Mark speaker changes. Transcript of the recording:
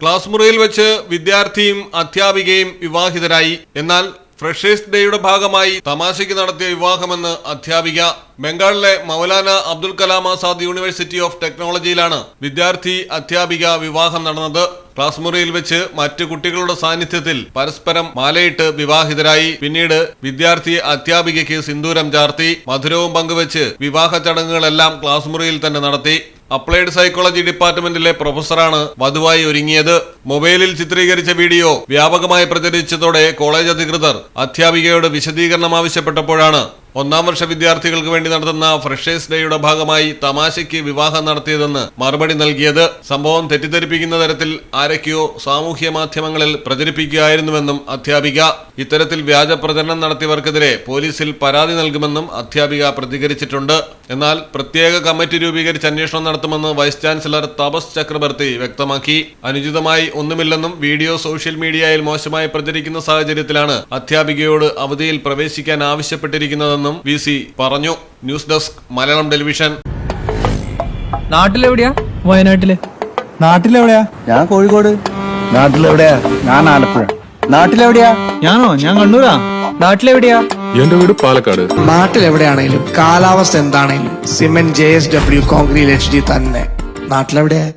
Speaker 1: Class മുറിയിൽ വെച്ച് വിദ്യാർത്ഥിയും അധ്യാപികയും വിവാഹിതരായി. എന്നാൽ ഫ്രഷേഴ്സ് ഡേയുടെ ഭാഗമായി തമാശയ്ക്ക് നടത്തിയ വിവാഹമെന്ന് അധ്യാപിക. ബംഗാളിലെ മൗലാന അബ്ദുൽ കലാം ആസാദ് യൂണിവേഴ്സിറ്റി ഓഫ് ടെക്നോളജിയിലാണ് വിദ്യാർത്ഥി അധ്യാപിക വിവാഹം നടന്നത്. ക്ലാസ് മുറിയിൽ വെച്ച് മറ്റു കുട്ടികളുടെ സാന്നിധ്യത്തിൽ പരസ്പരം മാലയിട്ട് വിവാഹിതരായി. പിന്നീട് വിദ്യാർത്ഥി അധ്യാപികയ്ക്ക് സിന്ദൂരം ചാർത്തി. മധുരവും പങ്കുവെച്ച് വിവാഹ ചടങ്ങുകളെല്ലാം ക്ലാസ് മുറിയിൽ തന്നെ നടത്തി. അപ്ലൈഡ് സൈക്കോളജി ഡിപ്പാർട്ട്മെന്റിലെ പ്രൊഫസറാണ് വധുവായി ഒരുങ്ങിയത്. മൊബൈലിൽ ചിത്രീകരിച്ച വീഡിയോ വ്യാപകമായി പ്രചരിച്ചതോടെ കോളേജ് അധികൃതർ അധ്യാപികയോട് വിശദീകരണം ആവശ്യപ്പെട്ടപ്പോഴാണ് ഒന്നാം വർഷ വിദ്യാർത്ഥികൾക്ക് വേണ്ടി നടത്തുന്ന ഫ്രഷേഴ്സ് ഡേയുടെ ഭാഗമായി തമാശയ്ക്ക് വിവാഹം നടത്തിയതെന്ന് മറുപടി നൽകിയത്. സംഭവം തെറ്റിദ്ധരിപ്പിക്കുന്ന തരത്തിൽ ആരൊക്കെയോ സാമൂഹ്യ മാധ്യമങ്ങളിൽ പ്രചരിപ്പിക്കുകയായിരുന്നുവെന്നും അധ്യാപിക. ഇത്തരത്തിൽ വ്യാജ പ്രചരണം നടത്തിയവർക്കെതിരെ പോലീസിൽ പരാതി നൽകുമെന്നും അധ്യാപിക പ്രതികരിച്ചിട്ടുണ്ട്. എന്നാൽ പ്രത്യേക കമ്മിറ്റി രൂപീകരിച്ച് അന്വേഷണം നടത്തുമെന്ന് വൈസ് ചാൻസലർ തപസ് ചക്രബർത്തി വ്യക്തമാക്കി. അനുചിതമായി ഒന്നുമില്ലെന്നും വീഡിയോ സോഷ്യൽ മീഡിയയിൽ മോശമായി പ്രചരിക്കുന്ന സാഹചര്യത്തിലാണ് അധ്യാപികയോട് അവധിയിൽ പ്രവേശിക്കാൻ ആവശ്യപ്പെട്ടിരിക്കുന്നത് VC പറഞ്ഞു. News desk Malayalam television.
Speaker 2: നാട്ടിലെവിടെയാ? വയനാട്ടില്.
Speaker 3: നാട്ടിലെവിടെയാ? ഞാൻ കോഴിക്കോട്. നാട്ടിലെവിടെയാ? ഞാൻ ആലപ്പുഴ. നാട്ടിലെവിടെയാ?
Speaker 2: ഞാനോ? ഞാൻ കണ്ണൂരാ. നാട്ടിലെവിടെയാ?
Speaker 4: എന്റെ വീട് പാലക്കാട്.
Speaker 3: നാട്ടിലെവിടെയാണേലും കാലാവസ്ഥ എന്താണേലും സിമെന്റ് JSW കോൺക്രീറ്റ് HD തന്നെ. നാട്ടിലെവിടെയാ?